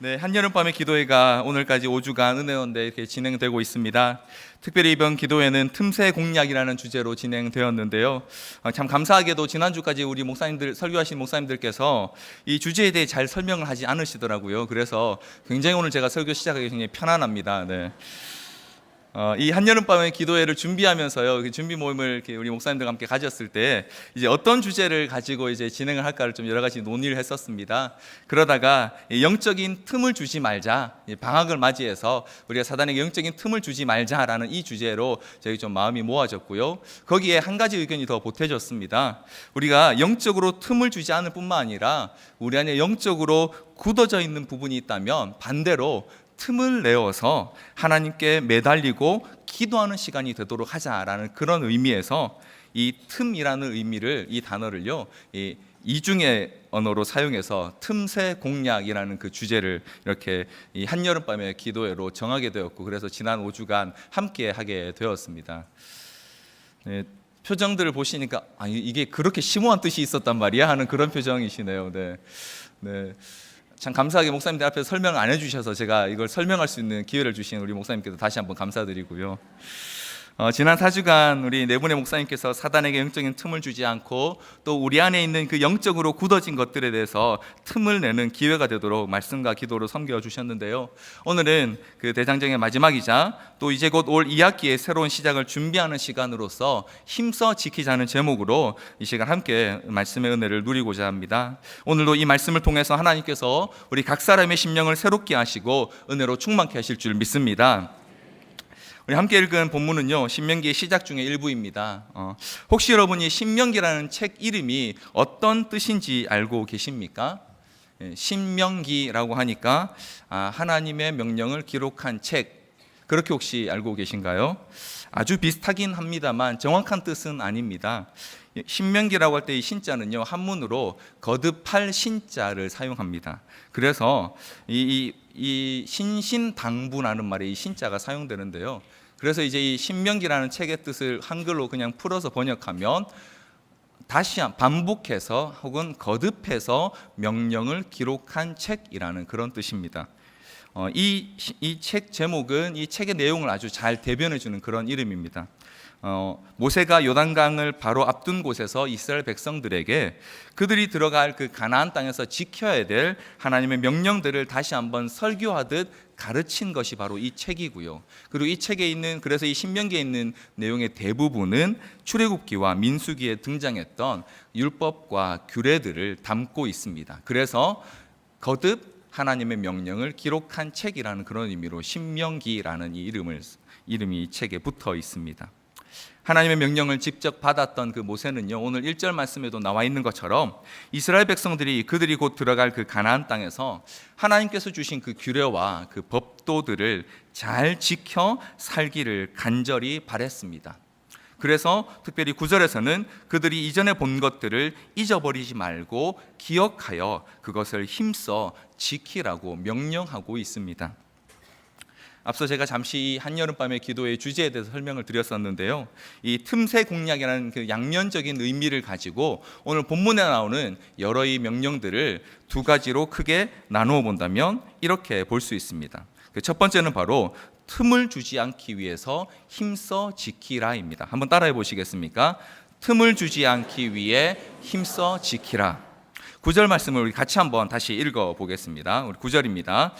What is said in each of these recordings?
네, 한여름밤의 기도회가 오늘까지 5주간 은혜원대 이렇게 진행되고 있습니다. 특별히 이번 기도회는 틈새 공략이라는 주제로 진행되었는데요. 참 감사하게도 지난주까지 우리 목사님들, 설교하신 목사님들께서 이 주제에 대해 잘 설명을 하지 않으시더라고요. 그래서 굉장히 오늘 제가 설교 시작하기 굉장히 편안합니다. 네. 이 한여름밤의 기도회를 준비하면서요, 그 준비 모임을 이렇게 우리 목사님들과 함께 가졌을 때 이제 어떤 주제를 가지고 이제 진행을 할까를 좀 여러 가지 논의를 했었습니다. 그러다가 영적인 틈을 주지 말자, 방학을 맞이해서 우리가 사단에게 영적인 틈을 주지 말자라는 이 주제로 저희 좀 마음이 모아졌고요. 거기에 한 가지 의견이 더 보태졌습니다. 우리가 영적으로 틈을 주지 않을 뿐만 아니라 우리 안에 영적으로 굳어져 있는 부분이 있다면 반대로 틈을 내어서 하나님께 매달리고 기도하는 시간이 되도록 하자라는 그런 의미에서 이 틈이라는 의미를, 이 단어를요, 이 이중의 언어로 사용해서 틈새 공략이라는 그 주제를 이렇게 이 한여름밤의 기도회로 정하게 되었고, 그래서 지난 5주간 함께 하게 되었습니다. 네, 표정들을 보시니까 이게 그렇게 심오한 뜻이 있었단 말이야 하는 그런 표정이시네요. 네. 참 감사하게 목사님들 앞에서 설명을 안 해주셔서 제가 이걸 설명할 수 있는 기회를 주신 우리 목사님께도 다시 한번 감사드리고요. 지난 4주간 우리 네 분의 목사님께서 사단에게 영적인 틈을 주지 않고 또 우리 안에 있는 그 영적으로 굳어진 것들에 대해서 틈을 내는 기회가 되도록 말씀과 기도로 섬겨 주셨는데요. 오늘은 그 대장정의 마지막이자 또 이제 곧 올 2학기의 새로운 시작을 준비하는 시간으로서 힘써 지키자는 제목으로 이 시간 함께 말씀의 은혜를 누리고자 합니다. 오늘도 이 말씀을 통해서 하나님께서 우리 각 사람의 심령을 새롭게 하시고 은혜로 충만케 하실 줄 믿습니다. 우리 함께 읽은 본문은요, 신명기의 시작 중의 일부입니다. 혹시 여러분이 신명기라는 책 이름이 어떤 뜻인지 알고 계십니까? 신명기라고 하니까 하나님의 명령을 기록한 책, 그렇게 혹시 알고 계신가요? 아주 비슷하긴 합니다만 정확한 뜻은 아닙니다. 신명기라고 할 때 이 신자는요, 한문으로 거듭할 신자를 사용합니다. 그래서 이 신신당부라는 말에 이 신자가 사용되는데요. 그래서 이제 이 신명기라는 책의 뜻을 한글로 그냥 풀어서 번역하면 다시 반복해서 혹은 거듭해서 명령을 기록한 책이라는 그런 뜻입니다. 이 책 제목은 이 책의 내용을 아주 잘 대변해 주는 그런 이름입니다. 모세가 요단강을 바로 앞둔 곳에서 이스라엘 백성들에게 그들이 들어갈 그 가나안 땅에서 지켜야 될 하나님의 명령들을 다시 한번 설교하듯 가르친 것이 바로 이 책이고요. 그리고 이 책에 있는, 그래서 이 신명기에 있는 내용의 대부분은 출애굽기와 민수기에 등장했던 율법과 규례들을 담고 있습니다. 그래서 거듭 하나님의 명령을 기록한 책이라는 그런 의미로 신명기라는 이 이름이 이 책에 붙어 있습니다. 하나님의 명령을 직접 받았던 그 모세는요, 오늘 1절 말씀에도 나와 있는 것처럼 이스라엘 백성들이 그들이 곧 들어갈 그 가나안 땅에서 하나님께서 주신 그 규례와 그 법도들을 잘 지켜 살기를 간절히 바랬습니다. 그래서 특별히 9절에서는 그들이 이전에 본 것들을 잊어버리지 말고 기억하여 그것을 힘써 지키라고 명령하고 있습니다. 앞서 제가 잠시 한여름밤의 기도의 주제에 대해서 설명을 드렸었는데요, 이 틈새 공략이라는 그 양면적인 의미를 가지고 오늘 본문에 나오는 여러 이 명령들을 두 가지로 크게 나누어 본다면 이렇게 볼 수 있습니다. 그 첫 번째는 바로 틈을 주지 않기 위해서 힘써 지키라입니다. 한번 따라해 보시겠습니까? 틈을 주지 않기 위해 힘써 지키라. 9절 말씀을 우리 같이 한번 다시 읽어 보겠습니다. 우리 9절입니다.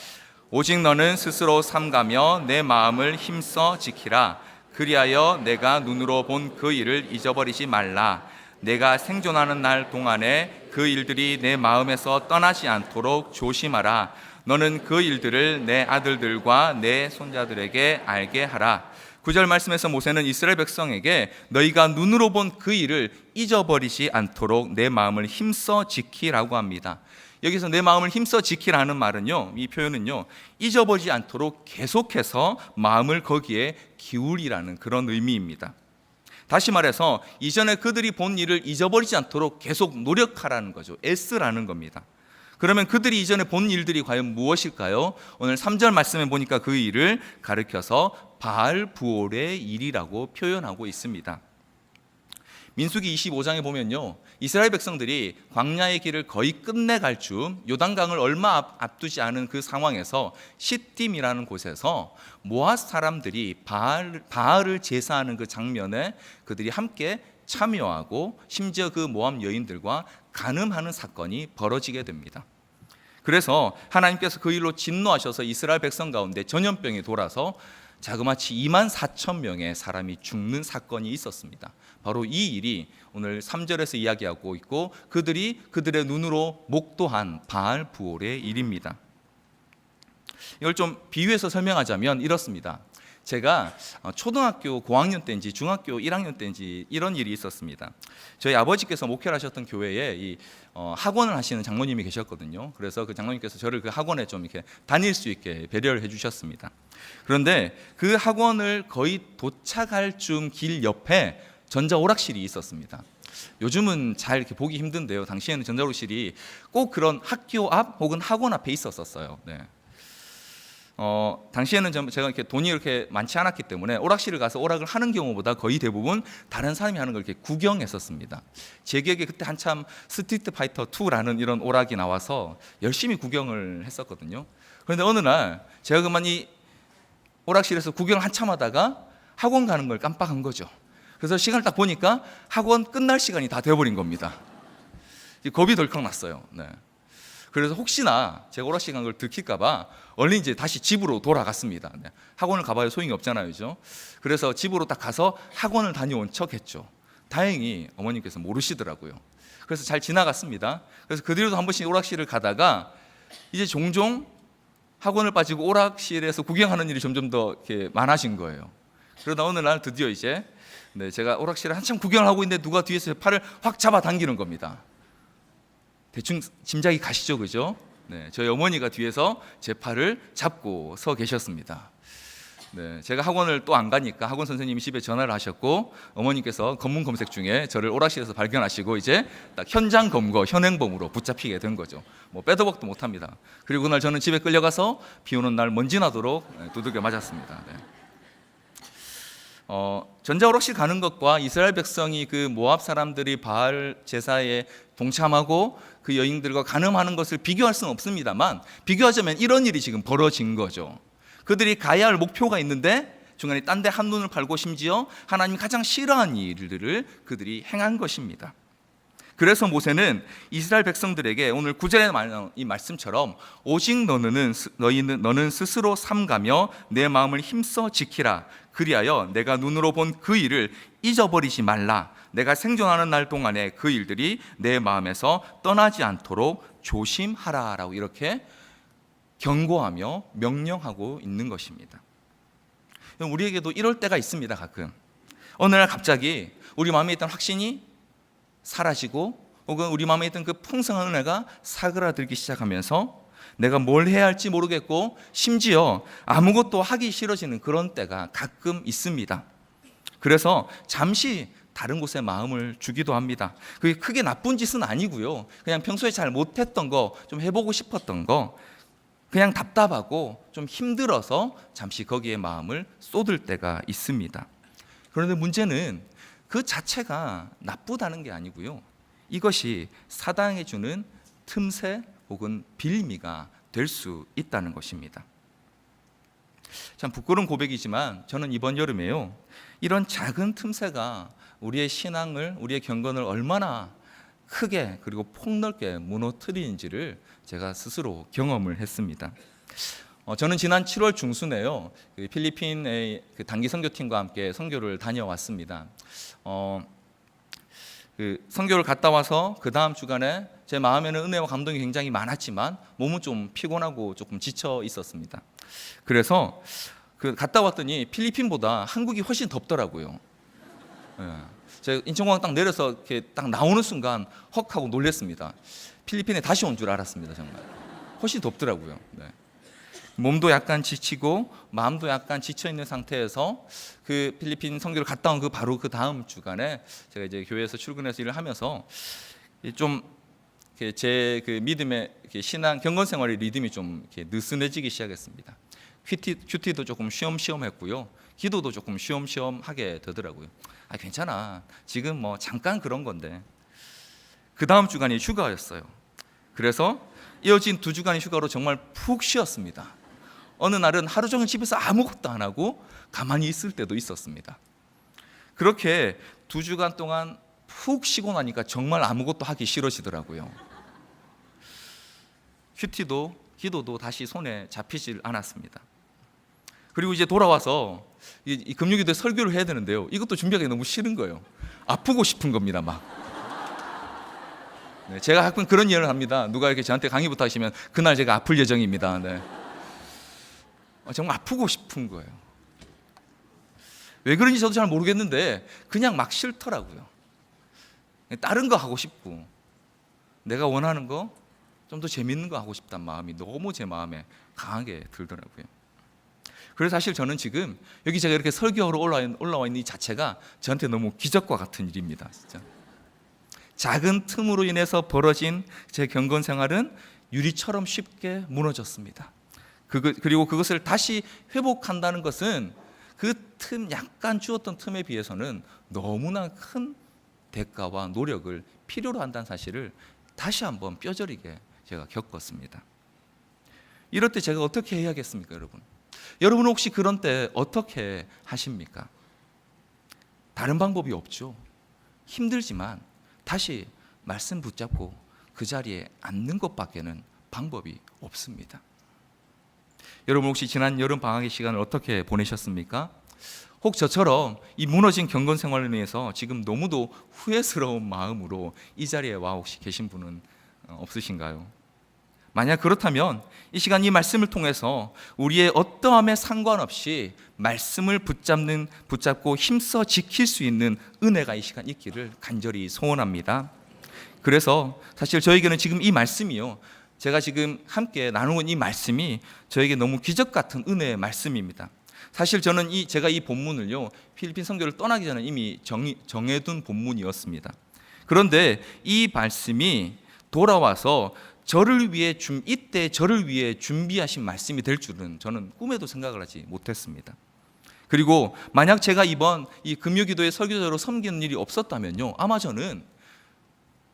오직 너는 스스로 삼가며 내 마음을 힘써 지키라. 그리하여 내가 눈으로 본 그 일을 잊어버리지 말라. 내가 생존하는 날 동안에 그 일들이 내 마음에서 떠나지 않도록 조심하라. 너는 그 일들을 내 아들들과 내 손자들에게 알게 하라. 9절 말씀에서 모세는 이스라엘 백성에게 너희가 눈으로 본 그 일을 잊어버리지 않도록 내 마음을 힘써 지키라고 합니다. 여기서 내 마음을 힘써 지키라는 말은요, 이 표현은요, 잊어버리지 않도록 계속해서 마음을 거기에 기울이라는 그런 의미입니다. 다시 말해서 이전에 그들이 본 일을 잊어버리지 않도록 계속 노력하라는 거죠. 애쓰라는 겁니다. 그러면 그들이 이전에 본 일들이 과연 무엇일까요? 오늘 3절 말씀에 보니까 그 일을 가리켜서 바알 부올의 일이라고 표현하고 있습니다. 민수기 25장에 보면요, 이스라엘 백성들이 광야의 길을 거의 끝내갈 즈음 요단강을 얼마 앞두지 않은 그 상황에서 시딤이라는 곳에서 모압 사람들이 바알을 제사하는 그 장면에 그들이 함께 참여하고 심지어 그 모압 여인들과 간음하는 사건이 벌어지게 됩니다. 그래서 하나님께서 그 일로 진노하셔서 이스라엘 백성 가운데 전염병이 돌아서 자그마치 24,000명의 사람이 죽는 사건이 있었습니다. 바로 이 일이 오늘 3절에서 이야기하고 있고 그들이 그들의 눈으로 목도한 바알 부올의 일입니다. 이걸 좀 비유해서 설명하자면 이렇습니다. 제가 초등학교 고학년 때인지 중학교 1학년 때인지 이런 일이 있었습니다. 저희 아버지께서 목회를 하셨던 교회에 학원을 하시는 장로님이 계셨거든요. 그래서 그 장로님께서 저를 그 학원에 좀 이렇게 다닐 수 있게 배려를 해주셨습니다. 그런데 그 학원을 거의 도착할 쯤 길 옆에 전자오락실이 있었습니다. 요즘은 잘 이렇게 보기 힘든데요. 당시에는 전자오락실이 꼭 그런 학교 앞 혹은 학원 앞에 있었어요. 네. 당시에는 제가 이렇게 돈이 이렇게 많지 않았기 때문에 오락실을 가서 오락을 하는 경우보다 거의 대부분 다른 사람이 하는 걸 이렇게 구경했었습니다. 제 기억에 그때 한참 스트리트 파이터 2라는 이런 오락이 나와서 열심히 구경을 했었거든요. 그런데 어느 날 제가 그만 이 오락실에서 구경을 한참 하다가 학원 가는 걸 깜빡한 거죠. 그래서 시간을 딱 보니까 학원 끝날 시간이 다 되어버린 겁니다. 겁이 덜컥 났어요. 네. 그래서 혹시나 제가 오락실 간 걸 들킬까봐 얼른 이제 다시 집으로 돌아갔습니다. 네. 학원을 가봐야 소용이 없잖아요, 그죠? 그래서 집으로 딱 가서 학원을 다녀온 척했죠. 다행히 어머님께서 모르시더라고요. 그래서 잘 지나갔습니다. 그래서 그 뒤로도 한 번씩 오락실을 가다가 이제 종종 학원을 빠지고 오락실에서 구경하는 일이 점점 더 이렇게 많아진 거예요. 그러다 어느 날 드디어 이제 제가 오락실에 한참 구경을 하고 있는데 누가 뒤에서 팔을 확 잡아 당기는 겁니다. 대충 짐작이 가시죠, 그죠? 네, 저희 어머니가 뒤에서 제 팔을 잡고 서 계셨습니다. 네, 제가 학원을 또 안 가니까 학원 선생님이 집에 전화를 하셨고 어머니께서 검문 검색 중에 저를 오락실에서 발견하시고 이제 딱 현장 검거, 현행범으로 붙잡히게 된 거죠. 뭐 빼도 박도 못합니다. 그리고 그날 저는 집에 끌려가서 비 오는 날 먼지 나도록 두들겨 맞았습니다. 네. 전자오락실 가는 것과 이스라엘 백성이 그 모압 사람들이 바알 제사에 동참하고 그 여인들과 간음하는 것을 비교할 수는 없습니다만 비교하자면 이런 일이 지금 벌어진 거죠. 그들이 가야 할 목표가 있는데 중간에 딴 데 한눈을 팔고 심지어 하나님이 가장 싫어하는 일들을 그들이 행한 것입니다. 그래서 모세는 이스라엘 백성들에게 오늘 9절에 말하는 이 말씀처럼 오직 너는 스스로 삼가며 내 마음을 힘써 지키라. 그리하여 내가 눈으로 본 그 일을 잊어버리지 말라. 내가 생존하는 날 동안에 그 일들이 내 마음에서 떠나지 않도록 조심하라라고 이렇게 경고하며 명령하고 있는 것입니다. 우리에게도 이럴 때가 있습니다. 가끔 어느 날 갑자기 우리 마음에 있던 확신이 사라지고 혹은 우리 마음에 있던 그 풍성한 은혜가 사그라들기 시작하면서 내가 뭘 해야 할지 모르겠고 심지어 아무것도 하기 싫어지는 그런 때가 가끔 있습니다. 그래서 잠시 다른 곳에 마음을 주기도 합니다. 그게 크게 나쁜 짓은 아니고요. 그냥 평소에 잘 못했던 거, 좀 해보고 싶었던 거, 그냥 답답하고 좀 힘들어서 잠시 거기에 마음을 쏟을 때가 있습니다. 그런데 문제는 그 자체가 나쁘다는 게 아니고요. 이것이 사단이 주는 틈새 혹은 빌미가 될 수 있다는 것입니다. 참 부끄러운 고백이지만 저는 이번 여름에요, 이런 작은 틈새가 우리의 신앙을, 우리의 경건을 얼마나 크게 그리고 폭넓게 무너뜨리는지를 제가 스스로 경험을 했습니다. 저는 지난 7월 중순에요, 필리핀의 단기 선교팀과 함께 선교를 다녀왔습니다. 선교를 갔다 와서 그 다음 주간에 제 마음에는 은혜와 감동이 굉장히 많았지만 몸은 좀 피곤하고 조금 지쳐 있었습니다. 그래서 갔다 왔더니 필리핀보다 한국이 훨씬 덥더라고요. 제가 인천공항 딱 내려서 이렇게 딱 나오는 순간 헉 하고 놀랐습니다. 필리핀에 다시 온 줄 알았습니다. 정말 훨씬 덥더라고요. 네. 몸도 약간 지치고 마음도 약간 지쳐 있는 상태에서 그 필리핀 선교를 갔다 온 바로 그 다음 주간에 제가 이제 교회에서 출근해서 일을 하면서 좀 제 그 믿음의 신앙 경건 생활의 리듬이 좀 이렇게 느슨해지기 시작했습니다. 큐티도 조금 쉬엄쉬엄했고요. 기도도 조금 쉬엄쉬엄 하게 되더라고요. 괜찮아, 지금 뭐 잠깐 그런 건데. 그 다음 주간이 휴가였어요. 그래서 이어진 2주간의 휴가로 정말 푹 쉬었습니다. 어느 날은 하루 종일 집에서 아무것도 안 하고 가만히 있을 때도 있었습니다. 그렇게 2주간 동안 푹 쉬고 나니까 정말 아무것도 하기 싫어지더라고요. 큐티도 기도도 다시 손에 잡히질 않았습니다. 그리고 이제 돌아와서 이 금요기도에 설교를 해야 되는데요, 이것도 준비하기 너무 싫은 거예요. 아프고 싶은 겁니다. 막. 네, 제가 가끔 그런 예를 합니다. 누가 이렇게 저한테 강의 부탁하시면 그날 제가 아플 예정입니다. 네. 정말 아프고 싶은 거예요. 왜 그런지 저도 잘 모르겠는데 그냥 막 싫더라고요. 다른 거 하고 싶고, 내가 원하는 거 좀 더 재밌는 거 하고 싶다는 마음이 너무 제 마음에 강하게 들더라고요. 그래서 사실 저는 지금 여기 제가 이렇게 설교하러 올라와 있는 이 자체가 저한테 너무 기적과 같은 일입니다. 진짜. 작은 틈으로 인해서 벌어진 제 경건 생활은 유리처럼 쉽게 무너졌습니다. 그리고 그것을 다시 회복한다는 것은 그 약간 주었던 틈에 비해서는 너무나 큰 대가와 노력을 필요로 한다는 사실을 다시 한번 뼈저리게 제가 겪었습니다. 이럴 때 제가 어떻게 해야겠습니까, 여러분? 여러분은 혹시 그런 때 어떻게 하십니까? 다른 방법이 없죠. 힘들지만 다시 말씀 붙잡고 그 자리에 앉는 것밖에는 방법이 없습니다. 여러분 혹시 지난 여름 방학의 시간을 어떻게 보내셨습니까? 혹 저처럼 이 무너진 경건 생활에 대해서 지금 너무도 후회스러운 마음으로 이 자리에 와 혹시 계신 분은 없으신가요? 만약 그렇다면 이 시간 이 말씀을 통해서 우리의 어떠함에 상관없이 말씀을 붙잡고 힘써 지킬 수 있는 은혜가 이 시간 있기를 간절히 소원합니다. 그래서 사실 저에게는 지금 이 말씀이요, 제가 지금 함께 나누는 이 말씀이 저에게 너무 기적 같은 은혜의 말씀입니다. 사실 저는 제가 이 본문을요, 필리핀 선교를 떠나기 전에 이미 정해둔 본문이었습니다. 그런데 이 말씀이 돌아와서 이때 저를 위해 준비하신 말씀이 될 줄은 저는 꿈에도 생각을 하지 못했습니다. 그리고 만약 제가 이번 이 금요기도의 설교자로 섬기는 일이 없었다면요, 아마 저는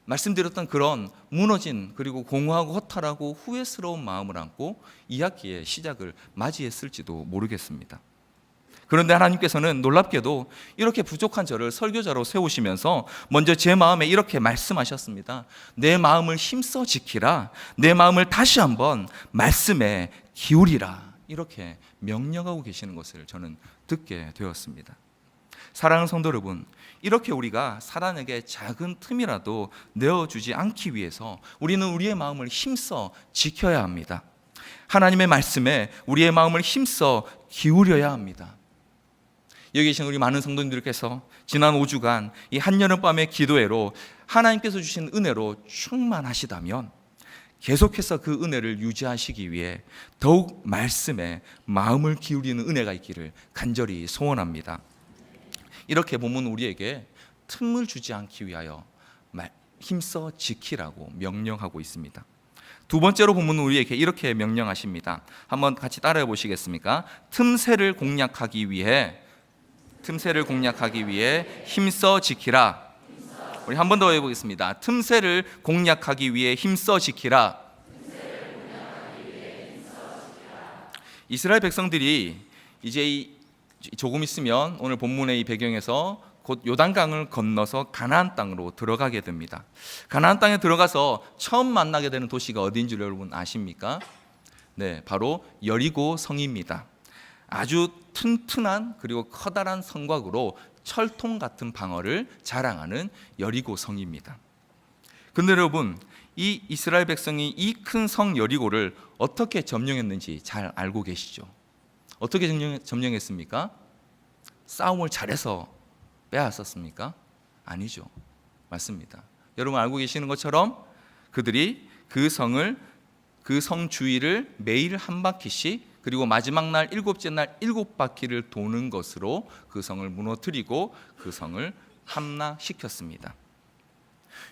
말씀드렸던 그런 무너진 그리고 공허하고 허탈하고 후회스러운 마음을 안고 이 학기의 시작을 맞이했을지도 모르겠습니다. 그런데 하나님께서는 놀랍게도 이렇게 부족한 저를 설교자로 세우시면서 먼저 제 마음에 이렇게 말씀하셨습니다. 내 마음을 힘써 지키라. 내 마음을 다시 한번 말씀에 기울이라. 이렇게 명령하고 계시는 것을 저는 듣게 되었습니다. 사랑하는 성도 여러분, 이렇게 우리가 사단에게 작은 틈이라도 내어주지 않기 위해서 우리는 우리의 마음을 힘써 지켜야 합니다. 하나님의 말씀에 우리의 마음을 힘써 기울여야 합니다. 여기 계신 우리 많은 성도님들께서 지난 5주간 이 한여름밤의 기도회로 하나님께서 주신 은혜로 충만하시다면 계속해서 그 은혜를 유지하시기 위해 더욱 말씀에 마음을 기울이는 은혜가 있기를 간절히 소원합니다. 이렇게 본문 우리에게 틈을 주지 않기 위하여 힘써 지키라고 명령하고 있습니다. 두 번째로 본문은 우리에게 이렇게 명령하십니다. 한번 같이 따라해 보시겠습니까? 틈새를 공략하기 위해 힘써 지키라. 우리 한 번 더 해보겠습니다. 틈새를 공략하기 위해 힘써 지키라. 이스라엘 백성들이 이제 조금 있으면 오늘 본문의 이 배경에서 곧 요단강을 건너서 가나안 땅으로 들어가게 됩니다. 가나안 땅에 들어가서 처음 만나게 되는 도시가 어디인지 여러분 아십니까? 네, 바로 여리고 성입니다. 아주 튼튼한 그리고 커다란 성곽으로 철통 같은 방어를 자랑하는 여리고 성입니다. 근데 여러분, 이 이스라엘 백성이 이 큰 성 여리고를 어떻게 점령했는지 잘 알고 계시죠? 어떻게 점령했습니까? 싸움을 잘해서 빼앗았습니까? 아니죠. 맞습니다. 여러분 알고 계시는 것처럼 그들이 그 성 주위를 매일 한 바퀴씩, 그리고 마지막 날 7째 날 7바퀴를 도는 것으로 그 성을 무너뜨리고 그 성을 함락시켰습니다.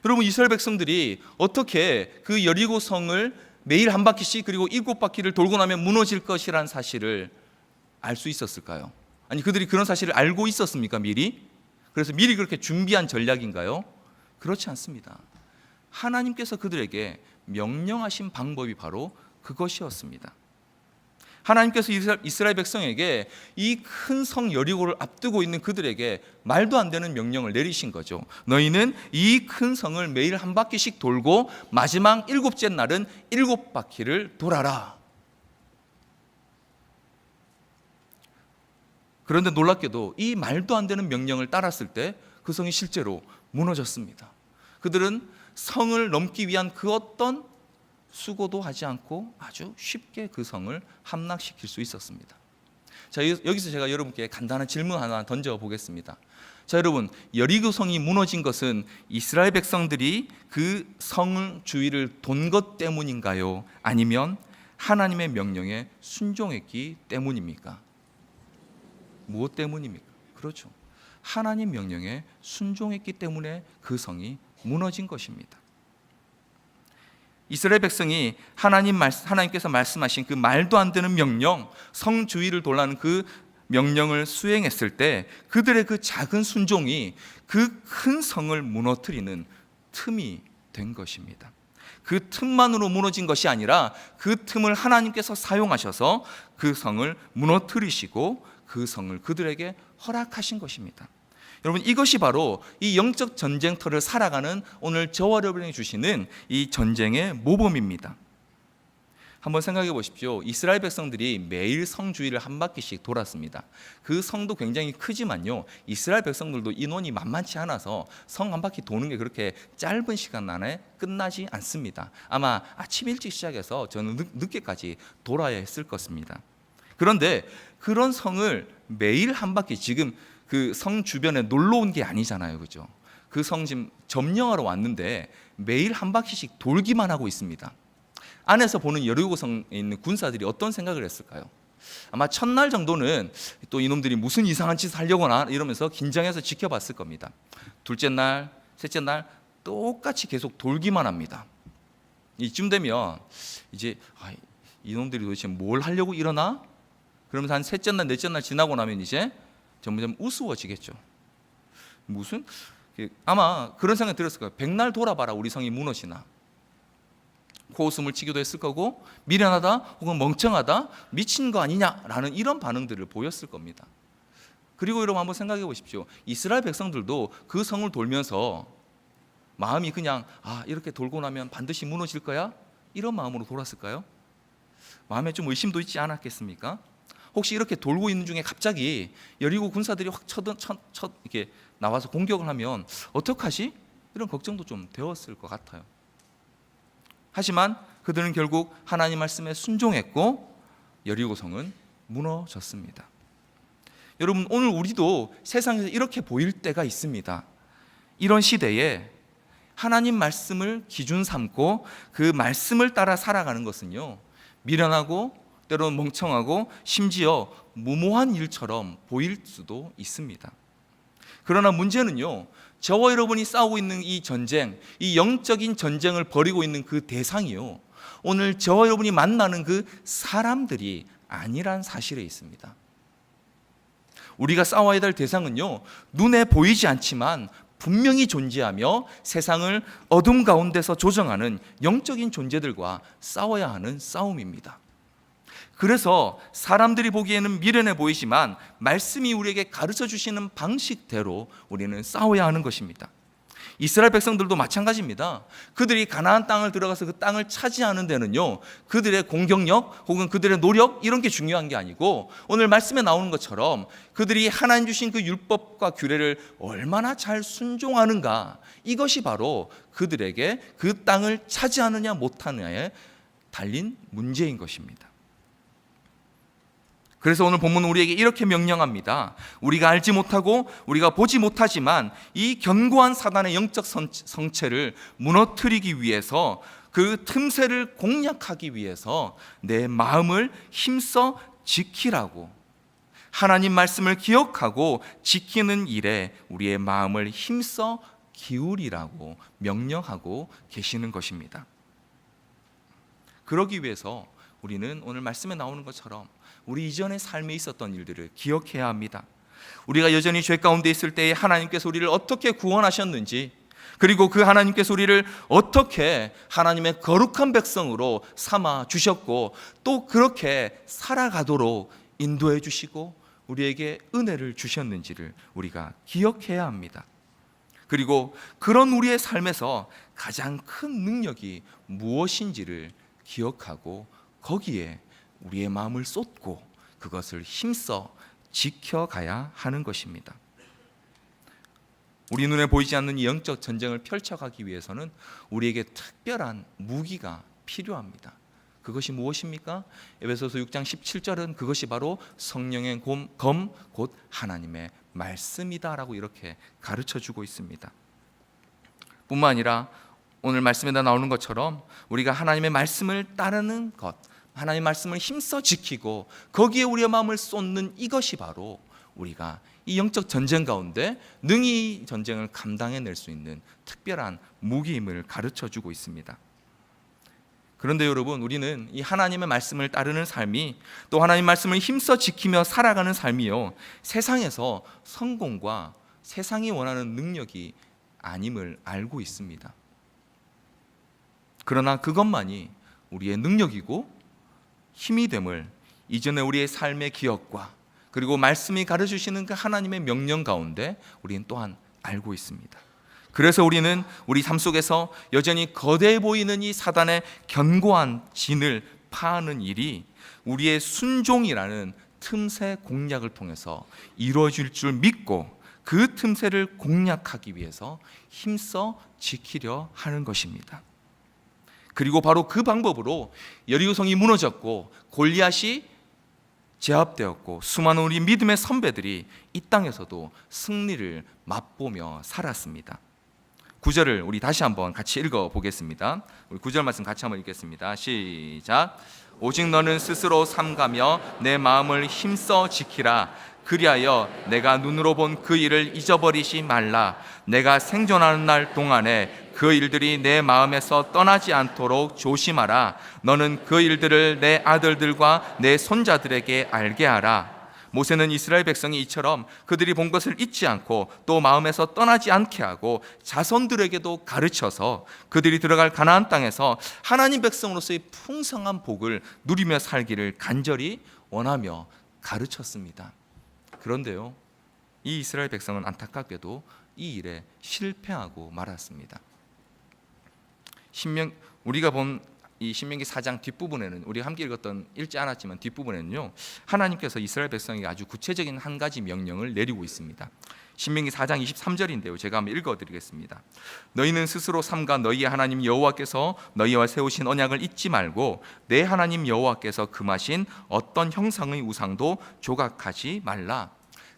여러분, 이스라엘 백성들이 어떻게 그 여리고 성을 매일 한 바퀴씩 그리고 7바퀴를 돌고 나면 무너질 것이라는 사실을 알 수 있었을까요? 아니 그들이 그런 사실을 알고 있었습니까? 미리? 그래서 미리 그렇게 준비한 전략인가요? 그렇지 않습니다. 하나님께서 그들에게 명령하신 방법이 바로 그것이었습니다. 하나님께서 이스라엘 백성에게 이 큰 성 여리고를 앞두고 있는 그들에게 말도 안 되는 명령을 내리신 거죠. 너희는 이 큰 성을 매일 한 바퀴씩 돌고 마지막 7째 날은 7바퀴를 돌아라. 그런데 놀랍게도 이 말도 안 되는 명령을 따랐을 때 그 성이 실제로 무너졌습니다. 그들은 성을 넘기 위한 그 어떤 수고도 하지 않고 아주 쉽게 그 성을 함락시킬 수 있었습니다. 자, 여기서 제가 여러분께 간단한 질문 하나 던져보겠습니다. 자, 여러분, 여리고 성이 무너진 것은 이스라엘 백성들이 그 성을 주위를 돈 것 때문인가요? 아니면 하나님의 명령에 순종했기 때문입니까? 무엇 때문입니까? 그렇죠. 하나님 명령에 순종했기 때문에 그 성이 무너진 것입니다. 이스라엘 백성이 하나님께서 말씀하신 그 말도 안 되는 명령, 성 주위를 돌라는 그 명령을 수행했을 때 그들의 그 작은 순종이 그 큰 성을 무너뜨리는 틈이 된 것입니다. 그 틈만으로 무너진 것이 아니라 그 틈을 하나님께서 사용하셔서 그 성을 무너뜨리시고 그 성을 그들에게 허락하신 것입니다. 여러분, 이것이 바로 이 영적 전쟁터를 살아가는 오늘 저와 여러분이 주시는 이 전쟁의 모범입니다. 한번 생각해 보십시오. 이스라엘 백성들이 매일 성 주위를 한 바퀴씩 돌았습니다. 그 성도 굉장히 크지만요, 이스라엘 백성들도 인원이 만만치 않아서 성 한 바퀴 도는 게 그렇게 짧은 시간 안에 끝나지 않습니다. 아마 아침 일찍 시작해서 저는 늦게까지 돌아야 했을 것입니다. 그런데 그런 성을 매일 한 바퀴, 지금 그 성 주변에 놀러 온 게 아니잖아요, 그죠? 그 성 지금 점령하러 왔는데 매일 한 바퀴씩 돌기만 하고 있습니다. 안에서 보는 여리고성에 있는 군사들이 어떤 생각을 했을까요? 아마 첫날 정도는 또 이놈들이 무슨 이상한 짓을 하려거나 이러면서 긴장해서 지켜봤을 겁니다. 둘째 날, 셋째 날 똑같이 계속 돌기만 합니다. 이쯤 되면 이제 이놈들이 도대체 뭘 하려고 이러나? 그러면서 한 셋째 날, 넷째 날 지나고 나면 이제 점점 우스워지겠죠. 무슨? 아마 그런 생각이 들었을 거예요. 백날 돌아봐라 우리 성이 무너지나. 코웃음을 치기도 했을 거고, 미련하다 혹은 멍청하다, 미친 거 아니냐라는 이런 반응들을 보였을 겁니다. 그리고 여러분 한번 생각해 보십시오. 이스라엘 백성들도 그 성을 돌면서 마음이 그냥 이렇게 돌고 나면 반드시 무너질 거야? 이런 마음으로 돌았을까요? 마음에 좀 의심도 있지 않았겠습니까? 혹시 이렇게 돌고 있는 중에 갑자기 여리고 군사들이 확 이렇게 나와서 공격을 하면 어떡하지? 이런 걱정도 좀 되었을 것 같아요. 하지만 그들은 결국 하나님 말씀에 순종했고 여리고성은 무너졌습니다. 여러분, 오늘 우리도 세상에서 이렇게 보일 때가 있습니다. 이런 시대에 하나님 말씀을 기준 삼고 그 말씀을 따라 살아가는 것은요, 미련하고 때로는 멍청하고 심지어 무모한 일처럼 보일 수도 있습니다. 그러나 문제는요, 저와 여러분이 싸우고 있는 이 전쟁, 이 영적인 전쟁을 벌이고 있는 그 대상이요, 오늘 저와 여러분이 만나는 그 사람들이 아니란 사실에 있습니다. 우리가 싸워야 될 대상은요, 눈에 보이지 않지만 분명히 존재하며 세상을 어둠 가운데서 조정하는 영적인 존재들과 싸워야 하는 싸움입니다. 그래서 사람들이 보기에는 미련해 보이지만 말씀이 우리에게 가르쳐 주시는 방식대로 우리는 싸워야 하는 것입니다. 이스라엘 백성들도 마찬가지입니다. 그들이 가나안 땅을 들어가서 그 땅을 차지하는 데는요, 그들의 공격력 혹은 그들의 노력 이런 게 중요한 게 아니고, 오늘 말씀에 나오는 것처럼 그들이 하나님 주신 그 율법과 규례를 얼마나 잘 순종하는가, 이것이 바로 그들에게 그 땅을 차지하느냐 못하느냐에 달린 문제인 것입니다. 그래서 오늘 본문은 우리에게 이렇게 명령합니다. 우리가 알지 못하고 우리가 보지 못하지만 이 견고한 사단의 영적 성체를 무너뜨리기 위해서, 그 틈새를 공략하기 위해서 내 마음을 힘써 지키라고, 하나님 말씀을 기억하고 지키는 일에 우리의 마음을 힘써 기울이라고 명령하고 계시는 것입니다. 그러기 위해서 우리는 오늘 말씀에 나오는 것처럼 우리 이전의 삶에 있었던 일들을 기억해야 합니다. 우리가 여전히 죄 가운데 있을 때에 하나님께서 우리를 어떻게 구원하셨는지, 그리고 그 하나님께서 우리를 어떻게 하나님의 거룩한 백성으로 삼아 주셨고 또 그렇게 살아가도록 인도해 주시고 우리에게 은혜를 주셨는지를 우리가 기억해야 합니다. 그리고 그런 우리의 삶에서 가장 큰 능력이 무엇인지를 기억하고 거기에 우리의 마음을 쏟고 그것을 힘써 지켜가야 하는 것입니다. 우리 눈에 보이지 않는 이 영적 전쟁을 펼쳐가기 위해서는 우리에게 특별한 무기가 필요합니다. 그것이 무엇입니까? 에베소서 6장 17절은 그것이 바로 성령의 검 곧 하나님의 말씀이다라고 이렇게 가르쳐주고 있습니다. 뿐만 아니라 오늘 말씀에 나오는 것처럼 우리가 하나님의 말씀을 따르는 것, 하나님의 말씀을 힘써 지키고 거기에 우리의 마음을 쏟는 이것이 바로 우리가 이 영적 전쟁 가운데 능히 전쟁을 감당해낼 수 있는 특별한 무기임을 가르쳐주고 있습니다. 그런데 여러분, 우리는 이 하나님의 말씀을 따르는 삶이 또 하나님의 말씀을 힘써 지키며 살아가는 삶이요, 세상에서 성공과 세상이 원하는 능력이 아님을 알고 있습니다. 그러나 그것만이 우리의 능력이고 힘이 됨을 이전에 우리의 삶의 기억과 그리고 말씀이 가르쳐주시는 그 하나님의 명령 가운데 우리는 또한 알고 있습니다. 그래서 우리는 우리 삶 속에서 여전히 거대해 보이는 이 사단의 견고한 진을 파하는 일이 우리의 순종이라는 틈새 공략을 통해서 이루어질 줄 믿고 그 틈새를 공략하기 위해서 힘써 지키려 하는 것입니다. 그리고 바로 그 방법으로 여리고성이 무너졌고 골리앗이 제압되었고 수많은 우리 믿음의 선배들이 이 땅에서도 승리를 맛보며 살았습니다. 9절을 우리 다시 한번 같이 읽어보겠습니다. 우리 9절 말씀 같이 한번 읽겠습니다. 시작. 오직 너는 스스로 삼가며 내 마음을 힘써 지키라. 그리하여 내가 눈으로 본 그 일을 잊어버리지 말라. 내가 생존하는 날 동안에 그 일들이 내 마음에서 떠나지 않도록 조심하라. 너는 그 일들을 내 아들들과 내 손자들에게 알게 하라. 모세는 이스라엘 백성이 이처럼 그들이 본 것을 잊지 않고 또 마음에서 떠나지 않게 하고 자손들에게도 가르쳐서 그들이 들어갈 가나안 땅에서 하나님 백성으로서의 풍성한 복을 누리며 살기를 간절히 원하며 가르쳤습니다. 그런데요, 이 이스라엘 백성은 안타깝게도 이 일에 실패하고 말았습니다. 우리가 본 이 신명기 4장 뒷부분에는 우리가 함께 읽었던 읽지 않았지만 뒷부분에는요, 하나님께서 이스라엘 백성에게 아주 구체적인 한 가지 명령을 내리고 있습니다. 신명기 4장 23절인데요. 제가 한번 읽어드리겠습니다. 너희는 스스로 삼가 너희의 하나님 여호와께서 너희와 세우신 언약을 잊지 말고 내 하나님 여호와께서 금하신 어떤 형상의 우상도 조각하지 말라.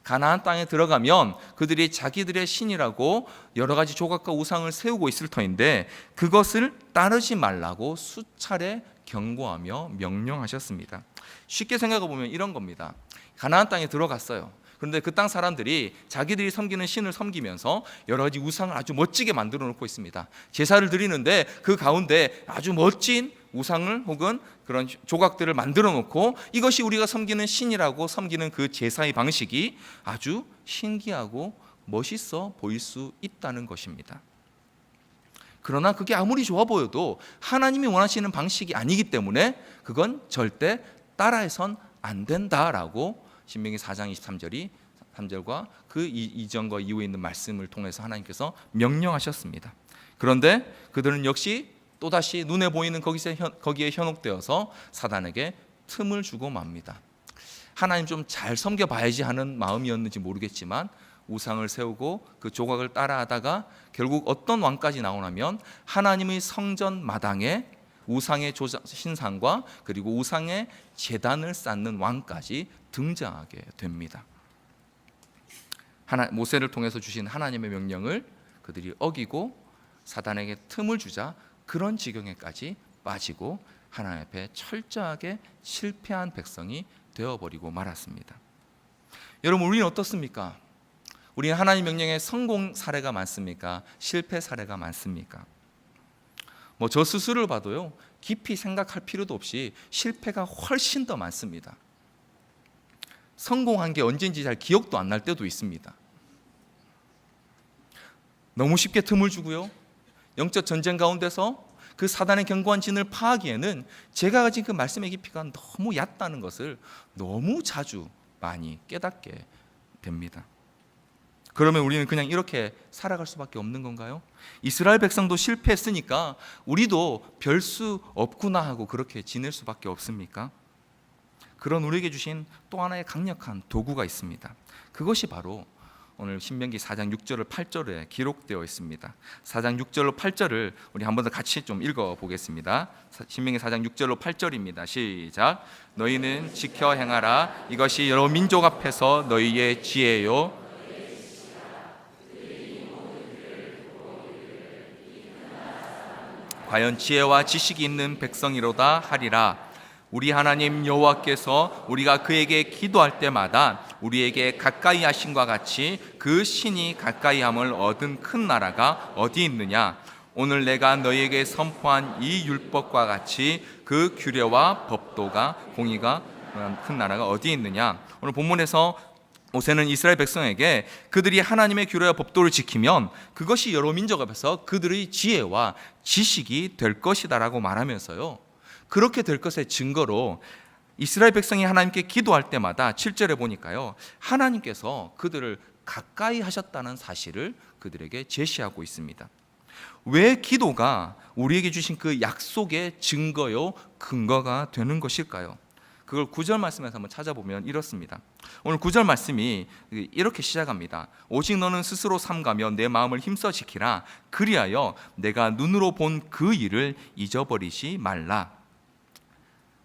가나안 땅에 들어가면 그들이 자기들의 신이라고 여러 가지 조각과 우상을 세우고 있을 터인데 그것을 따르지 말라고 수차례 경고하며 명령하셨습니다. 쉽게 생각해 보면 이런 겁니다. 가나안 땅에 들어갔어요. 그런데 그 땅 사람들이 자기들이 섬기는 신을 섬기면서 여러 가지 우상을 아주 멋지게 만들어 놓고 있습니다. 제사를 드리는데 그 가운데 아주 멋진 우상을 혹은 그런 조각들을 만들어 놓고 이것이 우리가 섬기는 신이라고 섬기는 그 제사의 방식이 아주 신기하고 멋있어 보일 수 있다는 것입니다. 그러나 그게 아무리 좋아 보여도 하나님이 원하시는 방식이 아니기 때문에 그건 절대 따라해선 안 된다라고 신명기 4장 23절과 그 이전과 이후에 있는 말씀을 통해서 하나님께서 명령하셨습니다. 그런데 그들은 역시 또다시 눈에 보이는 거기에 현혹되어서 사단에게 틈을 주고 맙니다. 하나님 좀 잘 섬겨봐야지 하는 마음이었는지 모르겠지만 우상을 세우고 그 조각을 따라하다가 결국 어떤 왕까지 나오냐면 하나님의 성전 마당에 우상의 신상과 그리고 우상의 제단을 쌓는 왕까지 등장하게 됩니다. 모세를 통해서 주신 하나님의 명령을 그들이 어기고 사단에게 틈을 주자 그런 지경에까지 빠지고 하나님 앞에 철저하게 실패한 백성이 되어버리고 말았습니다. 여러분, 우리는 어떻습니까? 우리는 하나님 명령의 성공 사례가 많습니까? 실패 사례가 많습니까? 저 스스로를 봐도요, 깊이 생각할 필요도 없이 실패가 훨씬 더 많습니다. 성공한 게 언제인지 잘 기억도 안 날 때도 있습니다. 너무 쉽게 틈을 주고요, 영적 전쟁 가운데서 그 사단의 견고한 진을 파하기에는 제가 가진 그 말씀의 깊이가 너무 얕다는 것을 너무 자주 많이 깨닫게 됩니다. 그러면 우리는 그냥 이렇게 살아갈 수밖에 없는 건가요? 이스라엘 백성도 실패했으니까 우리도 별 수 없구나 하고 그렇게 지낼 수밖에 없습니까? 그런 우리에게 주신 또 하나의 강력한 도구가 있습니다. 그것이 바로 오늘 신명기 4장 6절을 8절에 기록되어 있습니다. 4장 6절로 8절을 우리 한 번 더 같이 좀 읽어보겠습니다. 신명기 4장 6절로 8절입니다. 시작. 너희는 지켜 행하라. 이것이 여러 민족 앞에서 너희의 지혜요 과연 지혜와 지식이 있는 백성이로다 하리라. 우리 하나님 여호와께서 우리가 그에게 기도할 때마다 우리에게 가까이 하심과 같이 그 신이 가까이함을 얻은 큰 나라가 어디 있느냐? 오늘 내가 너희에게 선포한 이 율법과 같이 그 규례와 법도가 공의가 큰 나라가 어디 있느냐? 오늘 본문에서 모세는 이스라엘 백성에게 그들이 하나님의 규례와 법도를 지키면 그것이 여러 민족 앞에서 그들의 지혜와 지식이 될 것이다라고 말하면서요, 그렇게 될 것의 증거로 이스라엘 백성이 하나님께 기도할 때마다 7절에 보니까요, 하나님께서 그들을 가까이 하셨다는 사실을 그들에게 제시하고 있습니다. 왜 기도가 우리에게 주신 그 약속의 증거요 근거가 되는 것일까요? 그걸 9절 말씀에서 한번 찾아보면 이렇습니다. 오늘 9절 말씀이 이렇게 시작합니다. 오직 너는 스스로 삼가며 내 마음을 힘써 지키라. 그리하여 내가 눈으로 본 그 일을 잊어버리지 말라.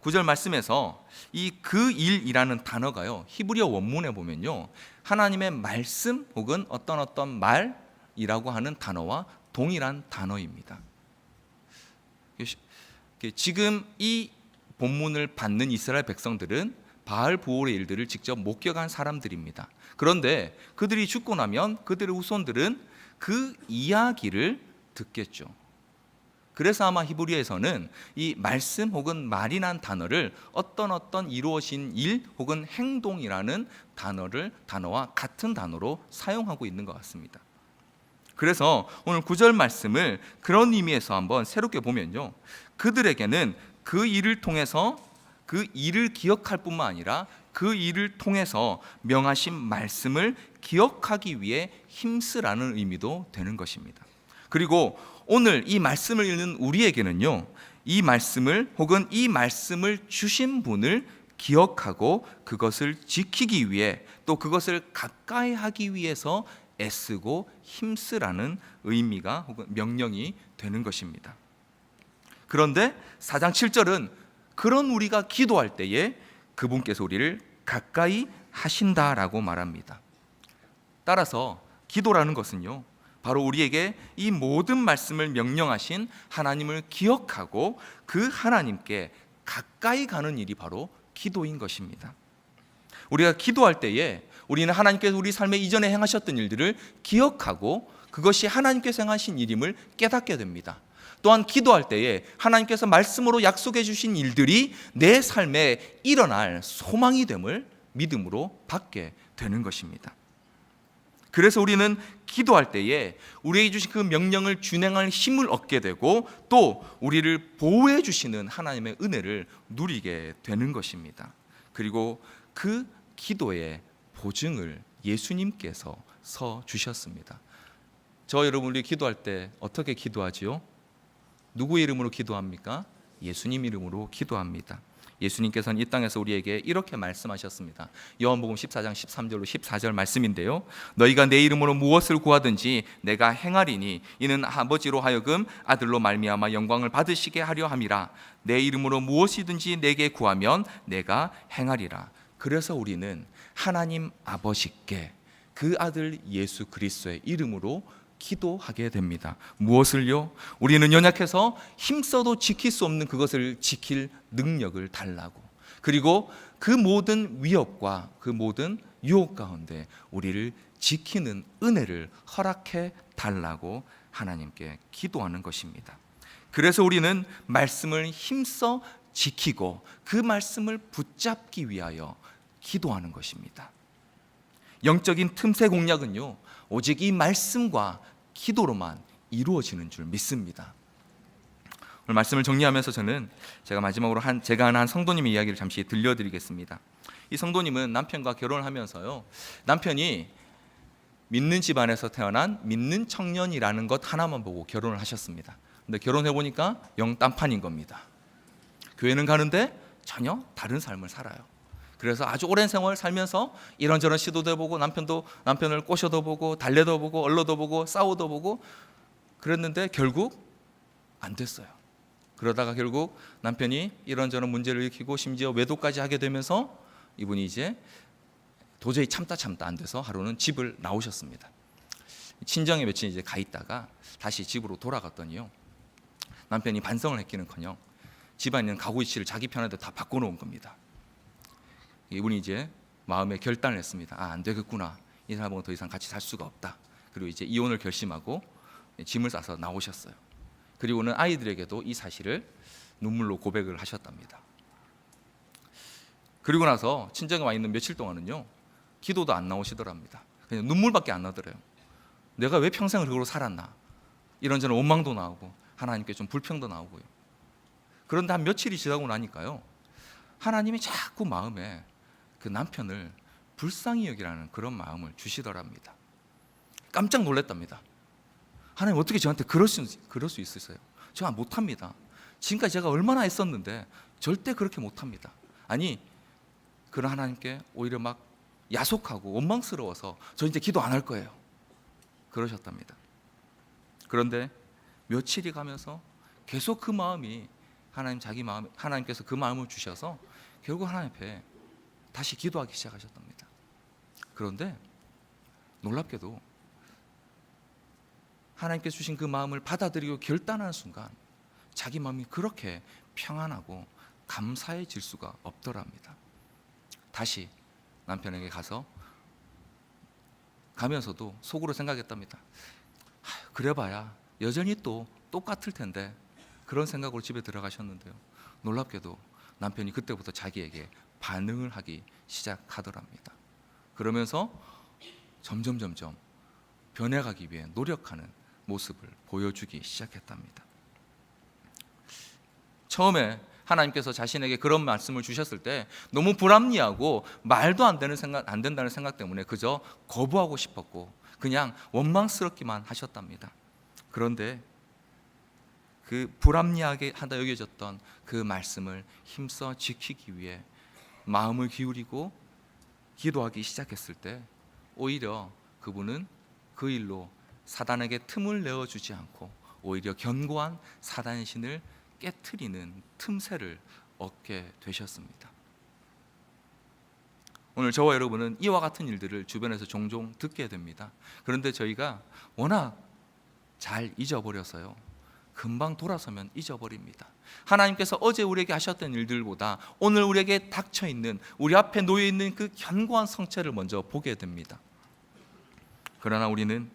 9절 말씀에서 이 그 일이라는 단어가요, 히브리어 원문에 보면요, 하나님의 말씀 혹은 어떤 말이라고 하는 단어와 동일한 단어입니다. 지금 이 본문을 받는 이스라엘 백성들은 바알 부올의 일들을 직접 목격한 사람들입니다. 그런데 그들이 죽고 나면 그들의 후손들은 그 이야기를 듣겠죠. 그래서 아마 히브리어에서는 이 말씀 혹은 말이란 단어를 어떤 이루어진 일 혹은 행동이라는 단어와 같은 단어로 사용하고 있는 것 같습니다. 그래서 오늘 9절 말씀을 그런 의미에서 한번 새롭게 보면요, 그들에게는 그 일을 통해서 그 일을 기억할 뿐만 아니라 그 일을 통해서 명하신 말씀을 기억하기 위해 힘쓰라는 의미도 되는 것입니다. 그리고 오늘 이 말씀을 읽는 우리에게는요, 이 말씀을 혹은 이 말씀을 주신 분을 기억하고 그것을 지키기 위해 또 그것을 가까이 하기 위해서 애쓰고 힘쓰라는 의미가 혹은 명령이 되는 것입니다. 그런데 4장 7절은 그런 우리가 기도할 때에 그분께서 우리를 가까이 하신다라고 말합니다. 따라서 기도라는 것은요, 바로 우리에게 이 모든 말씀을 명령하신 하나님을 기억하고 그 하나님께 가까이 가는 일이 바로 기도인 것입니다. 우리가 기도할 때에 우리는 하나님께서 우리 삶에 이전에 행하셨던 일들을 기억하고 그것이 하나님께서 행하신 일임을 깨닫게 됩니다. 또한 기도할 때에 하나님께서 말씀으로 약속해 주신 일들이 내 삶에 일어날 소망이 됨을 믿음으로 받게 되는 것입니다. 그래서 우리는 기도할 때에 우리에게 주신 그 명령을 준행할 힘을 얻게 되고 또 우리를 보호해 주시는 하나님의 은혜를 누리게 되는 것입니다. 그리고 그 기도의 보증을 예수님께서 서 주셨습니다. 저 여러분들이 기도할 때 어떻게 기도하지요? 누구의 이름으로 기도합니까? 예수님 이름으로 기도합니다. 예수님께서는 이 땅에서 우리에게 이렇게 말씀하셨습니다. 요한복음 14장 13절로 14절 말씀인데요, 너희가 내 이름으로 무엇을 구하든지 내가 행하리니 이는 아버지로 하여금 아들로 말미암아 영광을 받으시게 하려 함이라. 내 이름으로 무엇이든지 내게 구하면 내가 행하리라. 그래서 우리는 하나님 아버지께 그 아들 예수 그리스도의 이름으로 기도하게 됩니다. 무엇을요? 우리는 연약해서 힘써도 지킬 수 없는 그것을 지킬 능력을 달라고, 그리고 그 모든 위협과 그 모든 유혹 가운데 우리를 지키는 은혜를 허락해 달라고 하나님께 기도하는 것입니다. 그래서 우리는 말씀을 힘써 지키고 그 말씀을 붙잡기 위하여 기도하는 것입니다. 영적인 틈새 공략은요, 오직 이 말씀과 기도로만 이루어지는 줄 믿습니다. 오늘 말씀을 정리하면서 저는 제가 마지막으로 제가 아는 한 성도님의 이야기를 잠시 들려드리겠습니다. 이 성도님은 남편과 결혼을 하면서요, 남편이 믿는 집안에서 태어난 믿는 청년이라는 것 하나만 보고 결혼을 하셨습니다. 근데 결혼해 보니까 영 딴판인 겁니다. 교회는 가는데 전혀 다른 삶을 살아요. 그래서 아주 오랜 생활을 살면서 이런저런 시도도 해보고 남편을 꼬셔도 보고 달래도 보고 얼러도 보고 싸워도 보고 그랬는데 결국 안 됐어요. 그러다가 결국 남편이 이런저런 문제를 일으키고 심지어 외도까지 하게 되면서 이분이 이제 도저히 참다 안 돼서 하루는 집을 나오셨습니다. 친정에 며칠 이제 가 있다가 다시 집으로 돌아갔더니요, 남편이 반성을 했기는커녕 집안에 있는 가구 이치를 자기 편한 대로 다 바꿔놓은 겁니다. 이분이 이제 마음에 결단을 했습니다. 안 되겠구나, 이 사람하고는 더 이상 같이 살 수가 없다. 그리고 이제 이혼을 결심하고 짐을 싸서 나오셨어요. 그리고는 아이들에게도 이 사실을 눈물로 고백을 하셨답니다. 그리고 나서 친정에 와 있는 며칠 동안은요, 기도도 안 나오시더랍니다. 그냥 눈물밖에 안 나더래요. 내가 왜 평생을 그걸로 살았나, 이런저런 원망도 나오고 하나님께 좀 불평도 나오고요. 그런데 한 며칠이 지나고 나니까요, 하나님이 자꾸 마음에 그 남편을 불쌍히 여기라는 그런 마음을 주시더랍니다. 깜짝 놀랐답니다. 하나님 어떻게 저한테 그럴 수 있으세요? 제가 못합니다. 지금까지 제가 얼마나 했었는데 절대 그렇게 못합니다. 아니, 그런 하나님께 오히려 막 야속하고 원망스러워서 저 이제 기도 안 할 거예요, 그러셨답니다. 그런데 며칠이 가면서 계속 그 마음이 하나님께서 그 마음을 주셔서 결국 하나님 앞에 다시 기도하기 시작하셨답니다. 그런데 놀랍게도 하나님께서 주신 그 마음을 받아들이고 결단하는 순간 자기 마음이 그렇게 평안하고 감사해질 수가 없더랍니다. 다시 남편에게 가면서도 속으로 생각했답니다. 그래봐야 여전히 또 똑같을 텐데, 그런 생각으로 집에 들어가셨는데요, 놀랍게도 남편이 그때부터 자기에게 반응을 하기 시작하더랍니다. 그러면서 점점 변해가기 위해 노력하는 모습을 보여주기 시작했답니다. 처음에 하나님께서 자신에게 그런 말씀을 주셨을 때 너무 불합리하고 말도 안 된다는 생각 때문에 그저 거부하고 싶었고 그냥 원망스럽기만 하셨답니다. 그런데 그 불합리하게 하다 여겨졌던 그 말씀을 힘써 지키기 위해 마음을 기울이고 기도하기 시작했을 때 오히려 그분은 그 일로 사단에게 틈을 내어주지 않고 오히려 견고한 사단의 신을 깨트리는 틈새를 얻게 되셨습니다. 오늘 저와 여러분은 이와 같은 일들을 주변에서 종종 듣게 됩니다. 그런데 저희가 워낙 잘 잊어버려서요, 금방 돌아서면 잊어버립니다. 하나님께서 어제 우리에게 하셨던 일들보다 오늘 우리에게 닥쳐있는, 우리 앞에 놓여있는 그 견고한 성체를 먼저 보게 됩니다. 그러나 우리는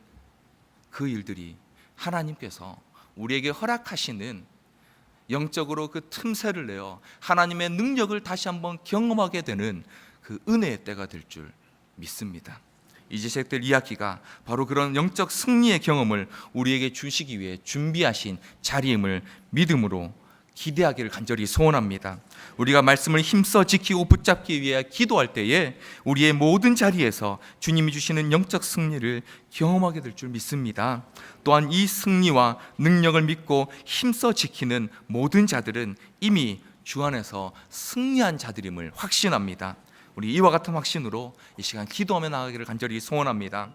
그 일들이 하나님께서 우리에게 허락하시는 영적으로 그 틈새를 내어 하나님의 능력을 다시 한번 경험하게 되는 그 은혜의 때가 될 줄 믿습니다. 이지색들 이야기가 바로 그런 영적 승리의 경험을 우리에게 주시기 위해 준비하신 자리임을 믿음으로 기대하기를 간절히 소원합니다. 우리가 말씀을 힘써 지키고 붙잡기 위해 기도할 때에 우리의 모든 자리에서 주님이 주시는 영적 승리를 경험하게 될 줄 믿습니다. 또한 이 승리와 능력을 믿고 힘써 지키는 모든 자들은 이미 주 안에서 승리한 자들임을 확신합니다. 우리 이와 같은 확신으로 이 시간 기도하며 나가기를 간절히 소원합니다.